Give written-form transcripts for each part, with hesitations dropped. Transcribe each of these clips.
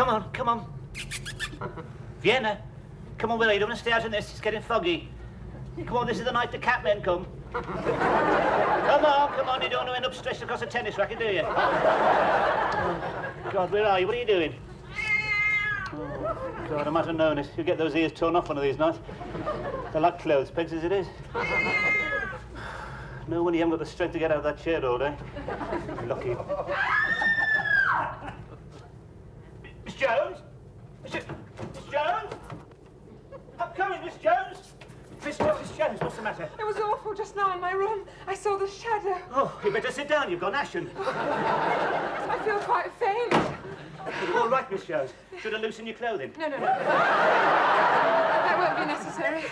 Come on, come on. Vienna, come on, Willie, you don't want to stay out in this, it's getting foggy. Come on, this is the night the cat men come. Come on, you don't want to end up stretched across a tennis racket, do you? Oh, God, where are you? What are you doing? Oh, God, I might have known it. You'll get those ears torn off one of these nights. They're like clothes pegs as it is. No wonder you haven't got the strength to get out of that chair all day. Lucky. Miss Jones? Miss Jones? I'm coming, Miss Jones. Miss Jones, what's the matter? It was awful just now in my room. I saw the shadow. Oh, you better sit down. You've gone ashen. I feel quite faint. All right, Miss Jones. Should I loosen your clothing? No. That won't be necessary.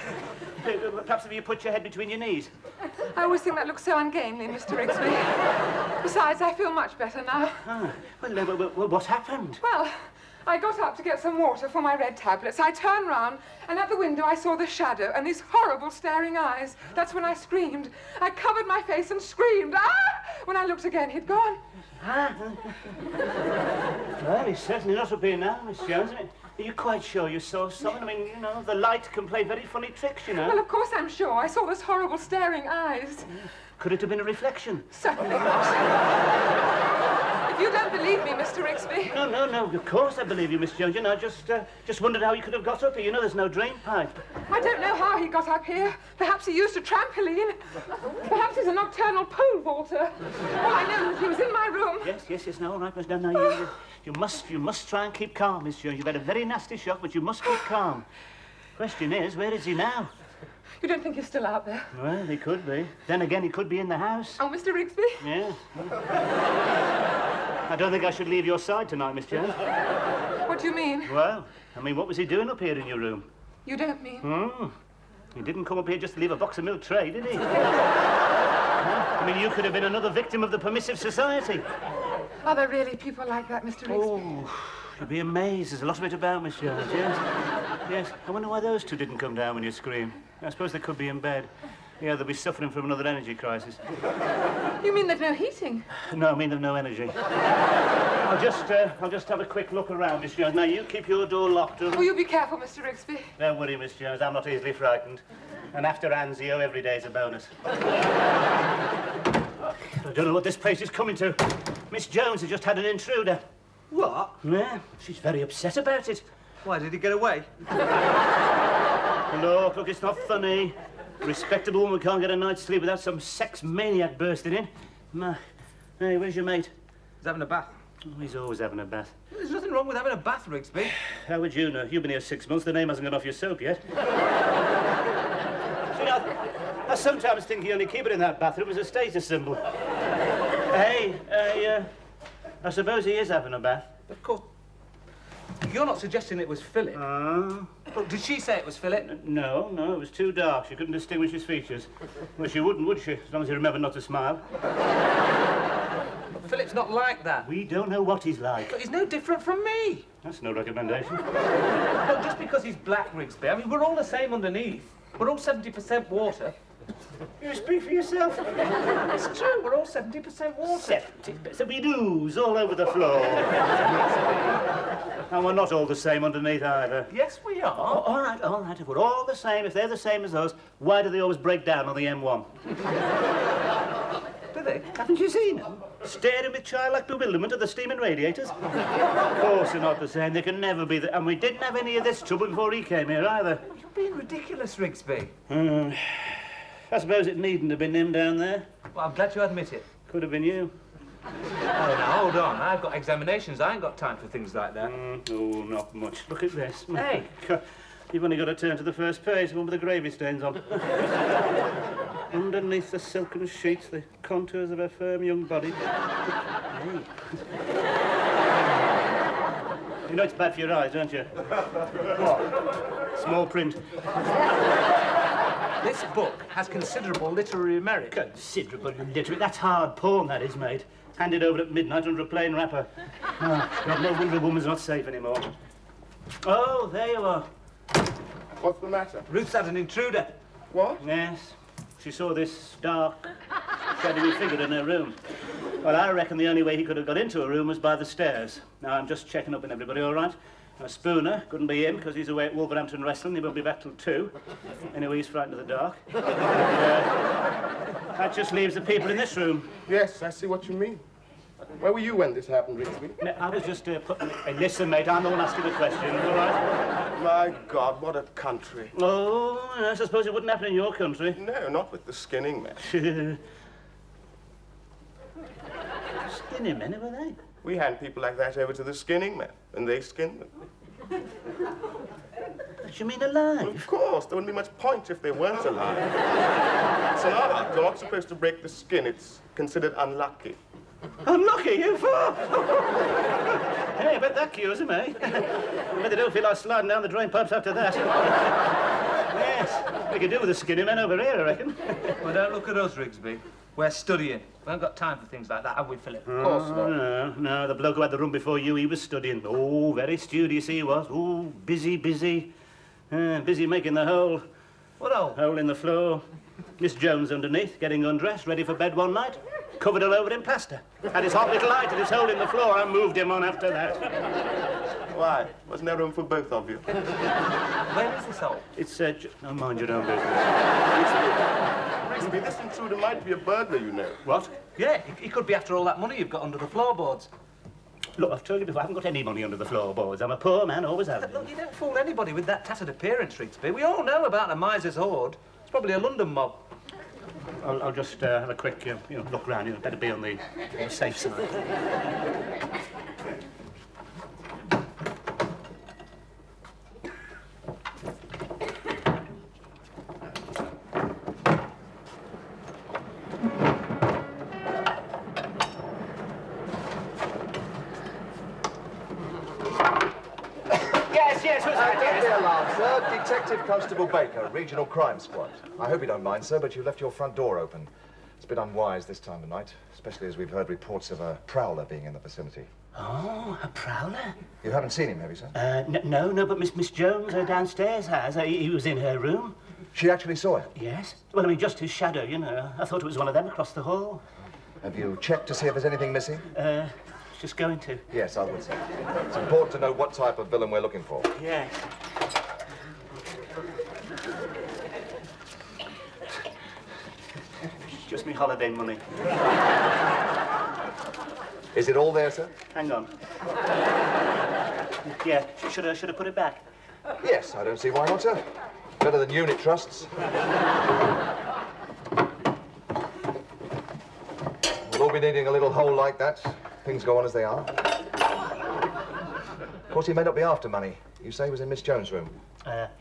Perhaps if you put your head between your knees. I always think that looks so ungainly, Mr. Rigsby. Besides, I feel much better now. Ah, well, what happened? Well, I got up to get some water for my red tablets. I turned round, and at the window I saw the shadow and these horrible staring eyes. That's when I screamed. I covered my face and screamed. Ah! When I looked again, he'd gone. Ah. Well, he's certainly not up here now, Miss Jones. Are you quite sure you saw something? I mean, you know, the light can play very funny tricks, you know. Well, of course I'm sure. I saw those horrible staring eyes. Could it have been a reflection? Certainly not. If you don't believe me, Mr. Rigsby. No, of course I believe you, Miss Jones. You know, just wondered how he could have got up here. You know, there's no drain pipe. I don't know how he got up here. Perhaps he used a trampoline. Perhaps he's a nocturnal pole vaulter. All I know is he was in my room. Yes, no, all right, Miss Jones. No, you must try and keep calm, Miss Jones. You've had a very nasty shock, but you must keep calm. Question is, where is he now? You don't think he's still out there? Well, he could be. Then again, he could be in the house. Oh, Mr. Rigsby? Yeah. I don't think I should leave your side tonight, Miss Jones. What do you mean? Well, I mean, what was he doing up here in your room? You don't mean? He didn't come up here just to leave a box of milk tray, did he? I mean, you could have been another victim of the permissive society. Are there really people like that, Mr. Rigsby? Oh, you'd be amazed. There's a lot of it about, Miss Jones, yes. Yes, I wonder why those two didn't come down when you screamed. I suppose they could be in bed. Yeah, they'll be suffering from another energy crisis. You mean they've no heating? No, I mean they've no energy. I'll just have a quick look around, Miss Jones. Now, you keep your door locked. Oh, you be careful, Mr. Rigsby. Don't worry, Miss Jones. I'm not easily frightened. And after Anzio, every day's a bonus. I don't know what this place is coming to. Miss Jones has just had an intruder. What? Yeah, she's very upset about it. Why, did he get away? Look, it's not funny. A respectable woman can't get a night's sleep without some sex maniac bursting in. Hey, where's your mate? He's having a bath. Oh, he's always having a bath. There's nothing wrong with having a bath, Rigsby. How would you know? You've been here 6 months. The name hasn't gone off your soap yet. See, I sometimes think you only keep it in that bathroom as a status symbol. Hey, I suppose he is having a bath. Of course. You're not suggesting it was Philip? Look, did she say it was Philip? No, it was too dark. She couldn't distinguish his features. Well, she wouldn't, would she? As long as he remembered not to smile. But Philip's not like that. We don't know what he's like. But he's no different from me. That's no recommendation. Look, just because he's black, Rigsby, I mean, we're all the same underneath. We're all 70% water. You speak for yourself. It's true, we're all 70% water. 70%? We ooze all over the floor. And we're not all the same underneath either. Yes, we are. Oh, all right. If we're all the same, if they're the same as us, why do they always break down on the M1? Do they? Haven't you seen them? Staring with childlike bewilderment at the steaming radiators? Of course they're not the same. They can never be. And we didn't have any of this trouble before he came here either. You're being ridiculous, Rigsby. I suppose it needn't have been him down there. Well, I'm glad you admit it. Could have been you. Oh, now, hold on. I've got examinations. I ain't got time for things like that. Oh, not much. Look at this. Hey. You've only got to turn to the first page, the one with the gravy stains on. Underneath the silken sheets, the contours of her firm young body. Hey. You know it's bad for your eyes, don't you? What? Small print. This book has considerable literary merit. Considerable literary? That's hard porn, that is, mate. Handed over at midnight under a plain wrapper. Oh, God, no wonder a woman's not safe anymore. Oh, there you are. What's the matter? Ruth's had an intruder. What? Yes. She saw this dark, shadowy figure in her room. Well, I reckon the only way he could have got into a room was by the stairs. Now, I'm just checking up on everybody, all right? Now, Spooner couldn't be in because he's away at Wolverhampton Wrestling. He won't be back till 2. Anyway, he's frightened of the dark. That just leaves the people in this room. Yes, I see what you mean. Where were you when this happened, Rigsby? No, I was just putting... Hey, listen, mate, I'm the one asking the questions, all right? My God, what a country. Oh, I suppose it wouldn't happen in your country. No, not with the skinning men. Skinning men, who were they? We hand people like that over to the skinning men, and they skin them. What, you mean alive? Of course, there wouldn't be much point if they weren't alive. It's an art. You're not supposed to break the skin. It's considered unlucky. Unlucky, you fool! Hey, I bet that cures him, eh? I bet they don't feel like sliding down the drain pipes after that. Yes, we could do with the skinny men over here, I reckon. Well, don't look at us, Rigsby. We're studying. We haven't got time for things like that, have we, Philip? Of course not. No, the bloke who had the room before you, he was studying. Oh, very studious he was. Oh, busy. Busy making the hole. What hole? Hole in the floor. Miss Jones underneath, getting undressed, ready for bed one night. Covered all over in plaster. Had his hot little eye to this hole in the floor. I moved him on after that. Why? Wasn't there room for both of you? Where is this hole? It's, oh, mind your own business. Rigsby, this intruder might be a burglar, you know. What? Yeah, he could be after all that money you've got under the floorboards. Look, I've told you before, I haven't got any money under the floorboards. I'm a poor man, always have been. Look, you don't fool anybody with that tattered appearance, Rigsby. We all know about the miser's hoard. It's probably a London mob. I'll just have a quick, look round. Better be on the safe side. Yes, who's that? Don't be alarmed, sir. Detective Constable Baker, Regional Crime Squad. I hope you don't mind, sir, but you left your front door open. It's a bit unwise this time of night, especially as we've heard reports of a prowler being in the vicinity. Oh, a prowler? You haven't seen him, have you, sir? No, but Miss Jones downstairs has. He was in her room. She actually saw him? Yes. Well, I mean, just his shadow, I thought it was one of them across the hall. Have you checked to see if there's anything missing? Just going to. Yes, I would say. It's important to know what type of villain we're looking for. Yes. Just me holiday money. Is it all there, sir? Hang on. Yeah, should I put it back? Yes, I don't see why not, sir. Better than unit trusts. We'll all be needing a little hole like that. Things go on as they are. Of course, he may not be after money. You say he was in Miss Jones' room?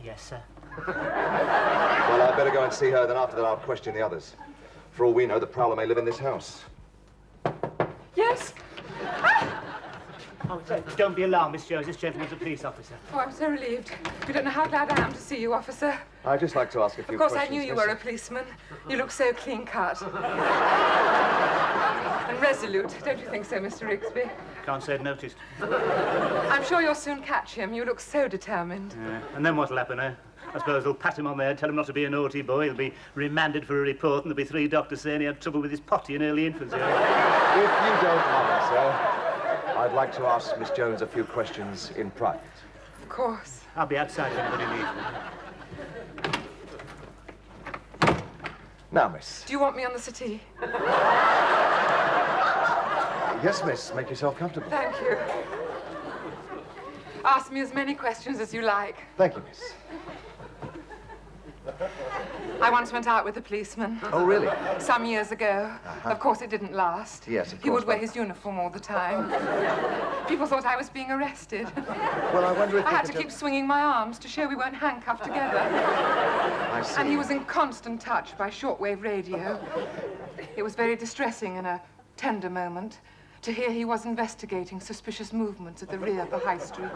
Yes, sir. Well, I'd better go and see her, then after that I'll question the others. For all we know, the prowler may live in this house. Yes? Oh, don't be alarmed, Miss Jones. This gentleman's a police officer. Oh, I'm so relieved. You don't know how glad I am to see you, officer. I'd just like to ask a few Of course, questions. I knew you miss. were a policeman. You look so clean-cut. And resolute, don't you think so, Mr. Rigsby? Can't say I'd noticed. I'm sure you'll soon catch him. You look so determined. And then what'll happen, eh? I suppose they'll pat him on the head, tell him not to be a naughty boy. He'll be remanded for a report, and there'll be 3 doctors saying he had trouble with his potty in early infancy. If you don't mind, sir, I'd like to ask Miss Jones a few questions in private. Of course. I'll be outside if anybody needs me. Now, miss. Do you want me on the settee? Yes, miss. Make yourself comfortable. Thank you. Ask me as many questions as you like. Thank you, miss. I once went out with a policeman. Oh, really? Some years ago. Of course, it didn't last. Yes, of He would course, wear but- his uniform all the time. People thought I was being arrested. Well, I wonder if I you had to could keep swinging my arms to show we weren't handcuffed together. I see. And he was in constant touch by shortwave radio. It was very distressing and a tender moment to hear he was investigating suspicious movements at the rear of the high street.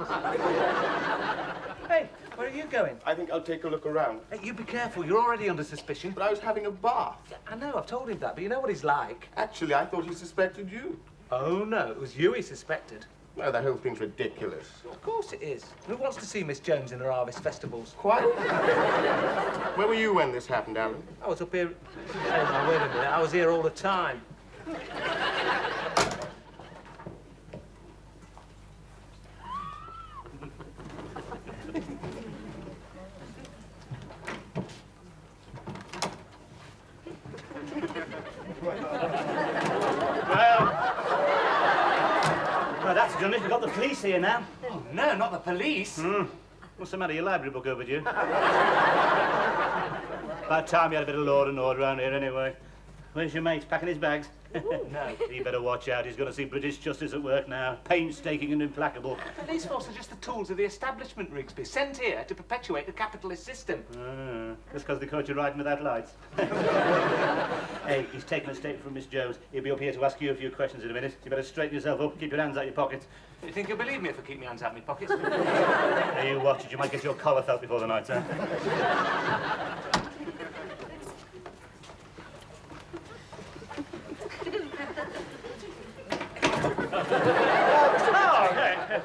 Hey, where are you going? I think I'll take a look around. Hey, you be careful. You're already under suspicion. But I was having a bath. I know, I've told him that, but you know what he's like. Actually, I thought he suspected you. Oh, no, it was you he suspected. No, that whole thing's ridiculous. Of course it is. Who wants to see Miss Jones in her harvest festivals? Quite. Where were you when this happened, Alan? I was up here... Oh, no, wait a minute. I was here all the time. got the police here now. Oh, no, not the police. What's the matter? Your library book overdue? About time you had a bit of law and order around here, anyway. Where's your mate? Packing his bags? No. You better watch out. He's going to see British justice at work now. Painstaking and implacable. The police force are just the tools of the establishment, Rigsby, sent here to perpetuate the capitalist system. Just because they caught you riding without lights. Hey, he's taken a statement from Miss Jones. He'll be up here to ask you a few questions in a minute. You better straighten yourself up. Keep your hands out your pockets. You think you'll believe me if I keep my hands out of my pockets? Hey, you watch it. You might get your collar felt before the night's out.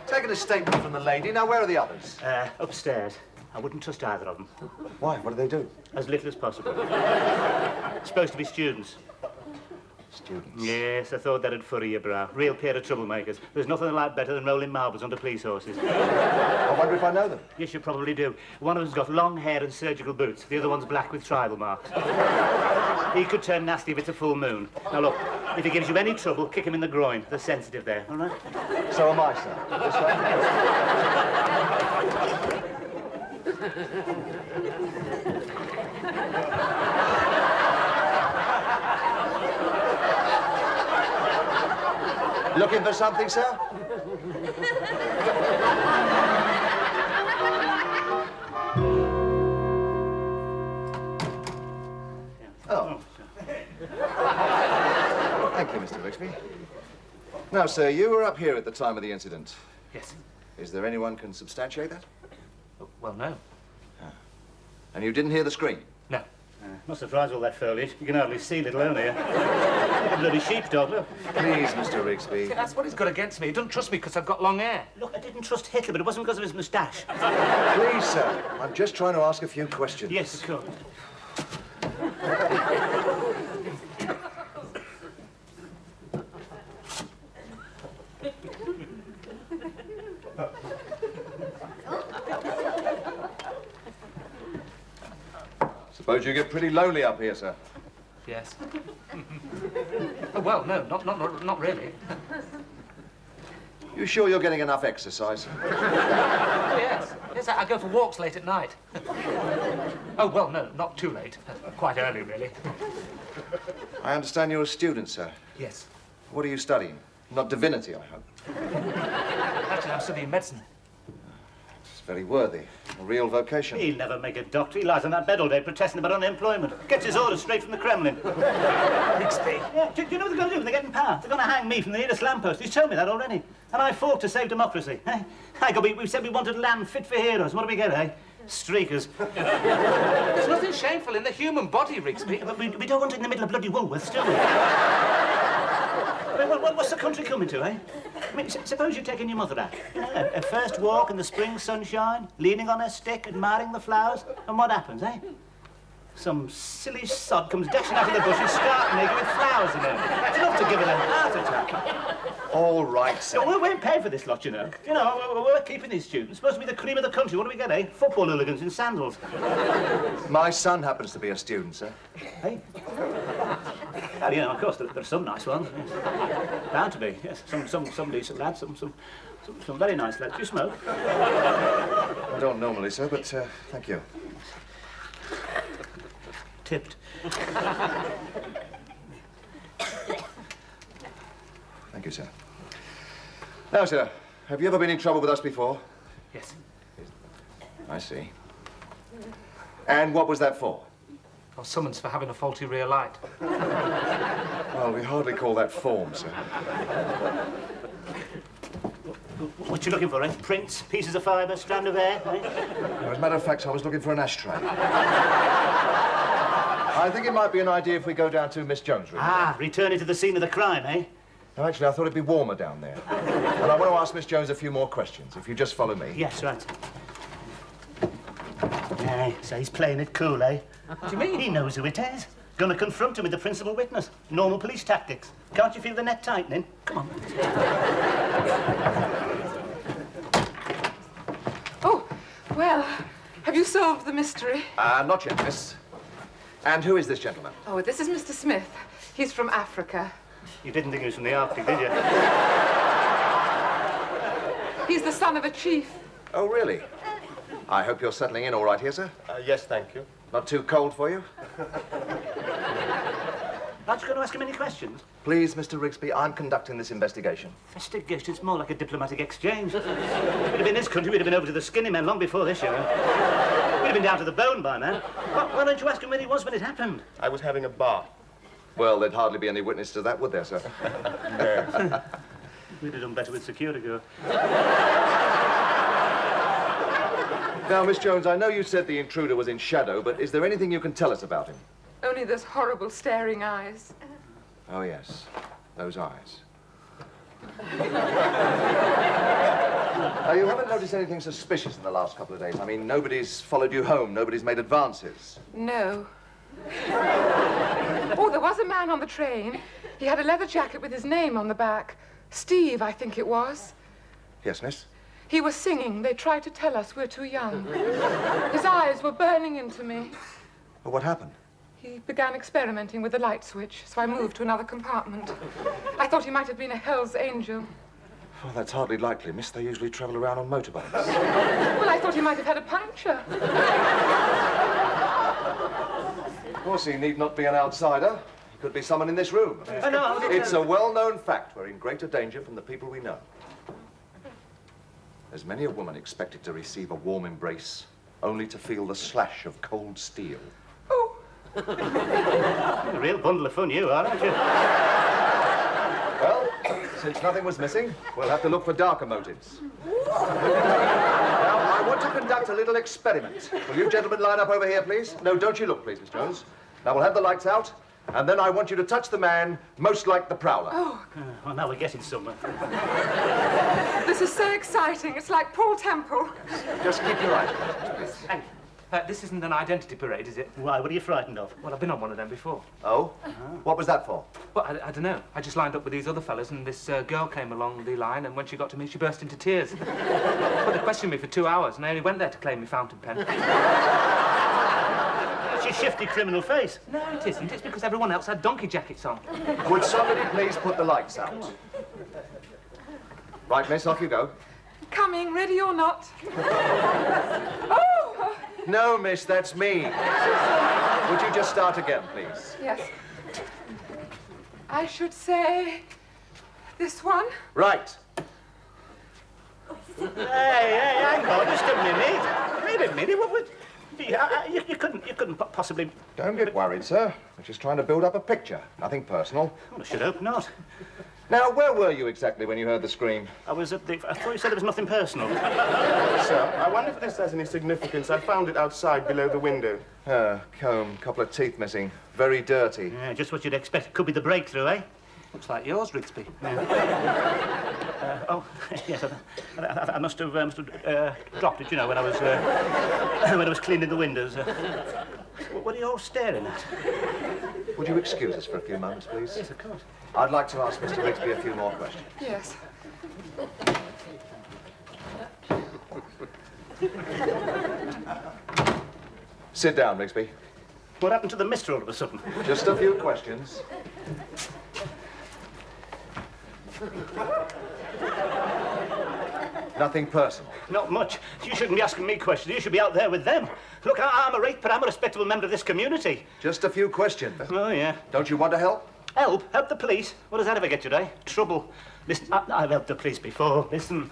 Taking a statement from the lady. Now, where are the others? Upstairs. I wouldn't trust either of them. Why? What do they do? As little as possible. Supposed to be students. Students. Yes, I thought that'd furry your brow. Real pair of troublemakers. There's nothing like better than rolling marbles under police horses. I wonder if I know them. Yes, you probably do. One of them's got long hair and surgical boots. The other one's black with tribal marks. He could turn nasty if it's a full moon. Now, look, if he gives you any trouble, kick him in the groin. They're sensitive there, all right? So am I, sir. This way. Looking for something, sir? Oh. Thank you, Mr. Rigsby. Now, sir, you were up here at the time of the incident. Yes. Is there anyone can substantiate that? Oh, well, no. And you didn't hear the scream? No. Not surprised with all that foliage. You can hardly see, little only. A bloody sheepdog, look. Please, Mr. Rigsby. See, that's what he's got against me. He doesn't trust me because I've got long hair. Look, I didn't trust Hitler, but it wasn't because of his moustache. Please, sir. I'm just trying to ask a few questions. Yes, of course. Suppose you get pretty lonely up here, sir. Yes. Oh, well, no, not really. You sure you're getting enough exercise? Oh, yes. Yes, I go for walks late at night. Oh, well, no, not too late. Quite early, really. I understand you're a student, sir. Yes. What are you studying? Not divinity, I hope. Actually, I'm studying medicine. It's very worthy. A real vocation. He'll never make a doctor. He lies on that bed all day protesting about unemployment. Gets his orders straight from the Kremlin. Rigsby. Yeah, do you know what they're going to do when they get in power? They're going to hang me from the nearest lamppost. He's told me that already. And I fought to save democracy. Eh? We said we wanted land fit for heroes. What do we get, eh? Streakers. There's nothing shameful in the human body, Rigsby. But we don't want it in the middle of bloody Woolworths, do we? I mean, what's the country coming to, eh? I mean, suppose you're taking your mother out. You know, her first walk in the spring sunshine, leaning on her stick, admiring the flowers, and what happens, eh? Some silly sod comes dashing out of the bushes, stark naked with flowers in it. It's enough to give it a heart attack. All right, sir. No, we're paying for this lot, you know. You know, we're keeping these students. Supposed to be the cream of the country. What do we get, eh? Football hooligans in sandals. My son happens to be a student, sir. Hey? Well, you know, of course, there are some nice ones. Yes. Bound to be, yes. Some decent lads, some very nice lads. Do you smoke? I don't normally, sir, but thank you. Tipped. Thank you, sir. Now, sir, have you ever been in trouble with us before? Yes. I see. And what was that for? Or summons for having a faulty rear light. Well, we hardly call that form, sir. What you looking for, eh? Prints, pieces of fibre, strand of hair, eh? As a matter of fact, I was looking for an ashtray. I think it might be an idea if we go down to Miss Jones' room. Ah, returning to the scene of the crime, eh? No, actually, I thought it'd be warmer down there. And I want to ask Miss Jones a few more questions, if you just follow me. Yes, right. Eh, so he's playing it cool, eh? What do you mean? He knows who it is. Going to confront him with the principal witness. Normal police tactics. Can't you feel the net tightening? Come on. Oh, well, have you solved the mystery? Not yet, miss. And who is this gentleman? Oh, this is Mr. Smith. He's from Africa. You didn't think he was from the Arctic, did you? He's the son of a chief. Oh, really? I hope you're settling in all right here, sir. Yes, thank you. Not too cold for you? Aren't you going to ask him any questions? Please, Mr. Rigsby, I'm conducting this investigation. Investigation? It's more like a diplomatic exchange. If we'd have been in this country, we'd have been over to the skinny men long before this, you know. We'd have been down to the bone by now. Why don't you ask him where he was when it happened? I was having a bath. Well, there'd hardly be any witness to that, would there, sir? We'd have done better with Securigo. Now, Miss Jones, I know you said the intruder was in shadow, but is there anything you can tell us about him? Only those horrible staring eyes. Oh, yes. Those eyes. Now, you haven't noticed anything suspicious in the last couple of days. I mean, nobody's followed you home. Nobody's made advances. No. Oh, there was a man on the train. He had a leather jacket with his name on the back. Steve, I think it was. Yes, miss? He was singing. They tried to tell us we're too young. His eyes were burning into me. Well, what happened? He began experimenting with the light switch, so I moved to another compartment. I thought he might have been a Hell's Angel. Well, that's hardly likely, miss. They usually travel around on motorbikes. Well, I thought he might have had a puncture. Of course, he need not be an outsider. He could be someone in this room. I know. It's a well-known fact. We're in greater danger from the people we know. There's many a woman expected to receive a warm embrace, only to feel the slash of cold steel. Oh. A real bundle of fun you are, aren't you? Well, since nothing was missing, we'll have to look for darker motives. Now, I want to conduct a little experiment. Will you gentlemen line up over here, please? No, don't you look, please, Miss Jones. Now, we'll have the lights out, and then I want you to touch the man most like the prowler. Oh. Well, now we're getting somewhere. This is so exciting. It's like Paul Temple. Just keep your eyes closed, please. Thank you. This isn't an identity parade, is it? Why, what are you frightened of? Well, I've been on one of them before. Oh? What was that for? Well, I don't know. I just lined up with these other fellas, and this girl came along the line, and when she got to me, she burst into tears. Well, they questioned me for 2 hours, and I only went there to claim my fountain pen. That's your shifty criminal face. No, it isn't. It's because everyone else had donkey jackets on. Would somebody please put the lights out? Right, miss, off you go. Coming, ready or not. Oh! No, miss, that's me. Would you just start again, please? Yes. I should say this one. Right. Hey, hang on, just a minute. Wait a minute, what would... You couldn't possibly... Don't get worried, sir. We're just trying to build up a picture. Nothing personal. Well, I should hope not. Now, where were you exactly when you heard the scream? I was at the... I thought you said there was nothing personal. Sir, I wonder if this has any significance. I found it outside below the window. Comb, couple of teeth missing. Very dirty. Yeah, just what you'd expect. Could be the breakthrough, eh? Looks like yours, Rigsby. Oh, yes, I must have dropped it, you know, when I was cleaning the windows. What are you all staring at? Would you excuse us for a few moments, please? Yes, of course. I'd like to ask Mr. Rigsby a few more questions. Yes. Sit down, Rigsby. What happened to the mister all of a sudden? Just a few questions. Nothing personal. Not much. You shouldn't be asking me questions. You should be out there with them. Look, I'm a rate, but I'm a respectable member of this community. Just a few questions. Oh, yeah. Don't you want to help? Help? Help the police? What does that ever get you, eh? Trouble. Listen, I've helped the police before. Listen.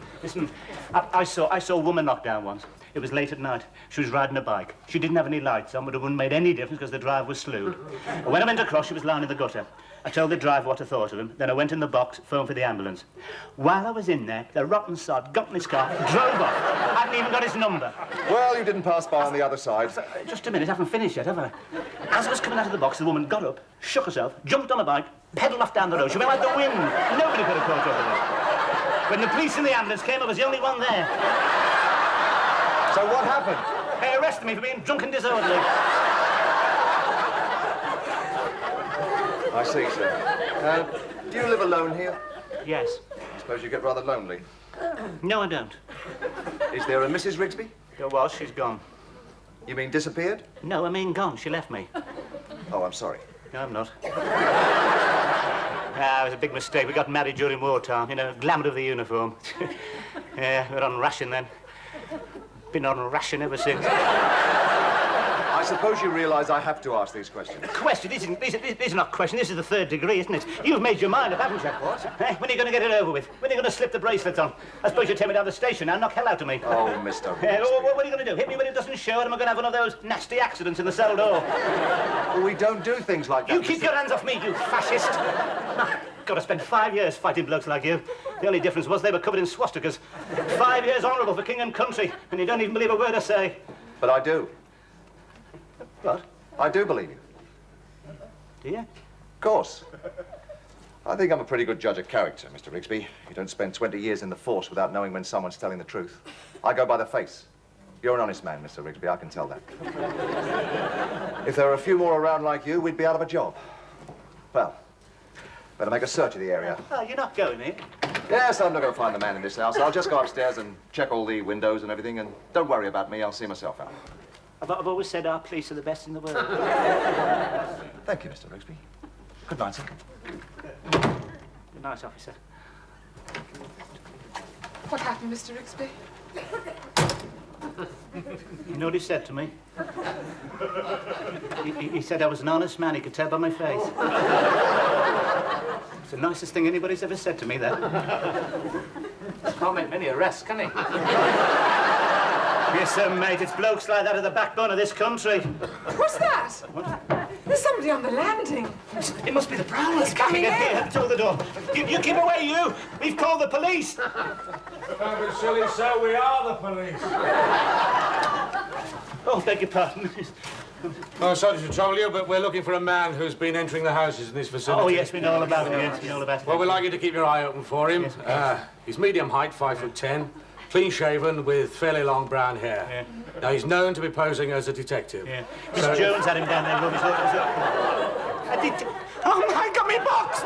I saw a woman knocked down once. It was late at night. She was riding a bike. She didn't have any lights on, but it wouldn't make any difference because the drive was slewed. And when I went across, she was lying in the gutter. I told the driver what I thought of him. Then I went in the box, phoned for the ambulance. While I was in there, the rotten sod got in his car, drove off. I hadn't even got his number. Well, you didn't pass by on the other side. Just a minute, I haven't finished yet, have I? As I was coming out of the box, the woman got up, shook herself, jumped on a bike, pedalled off down the road. She went like the wind. Nobody could have caught up with her. When the police and the ambulance came, I was the only one there. So what happened? They arrested me for being drunk and disorderly. I see, sir. Do you live alone here? Yes. I suppose you get rather lonely. No, I don't. Is there a Mrs. Rigsby? There was, she's gone. You mean disappeared? No, I mean gone. She left me. Oh, I'm sorry. No, I'm not. It was a big mistake. We got married during wartime, you know, glamour of the uniform. Yeah, we're on ration then. Been on ration ever since. I suppose you realise I have to ask these questions. Question? These are not questions. This is the third degree, isn't it? You've made your mind up, haven't you? What? When are you going to get it over with? When are you going to slip the bracelets on? I suppose you'll take me down the station now and knock hell out of me. Oh, Mr. What are you going to do? Hit me when it doesn't show, and am I going to have one of those nasty accidents in the cell door? Well, we don't do things like that. You keep your hands off me, you fascist! Got to spend 5 years fighting blokes like you. The only difference was they were covered in swastikas. 5 years honourable for king and country, and you don't even believe a word I say. But I do. What? I do believe you. Do you? Of course. I think I'm a pretty good judge of character, Mr. Rigsby. You don't spend 20 years in the force without knowing when someone's telling the truth. I go by the face. You're an honest man, Mr. Rigsby, I can tell that. If there were a few more around like you, we'd be out of a job. Well, better make a search of the area. Oh, you're not going, eh? Yes, I'm not going to find the man in this house. I'll just go upstairs and check all the windows and everything, and don't worry about me, I'll see myself out. I've always said our police are the best in the world. Thank you, Mr. Rigsby. Good night, sir. Good night, officer. What happened, Mr. Rigsby? You know what he said to me? He said I was an honest man, he could tell by my face. It's the nicest thing anybody's ever said to me, that. Can't make many arrests, can he? Yes, sir, mate, it's blokes like that are the backbone of this country. What's that? What? There's somebody on the landing. It must be the prowler. He's coming in. Here, through the door. You keep away, you! We've called the police! Don't be silly, sir, we are the police. Oh, beg your pardon. Oh, sorry to trouble you, but we're looking for a man who's been entering the houses in this vicinity. Oh, yes, we know all about it, yes, we know all about it. Well, we'd like you to keep your eye open for him. Yes, He's medium height, 5'10", clean-shaven, with fairly long brown hair. Yeah. Now, he's known to be posing as a detective. Yeah. Miss Jones had him down there, rubbish. Oh, my God, me box!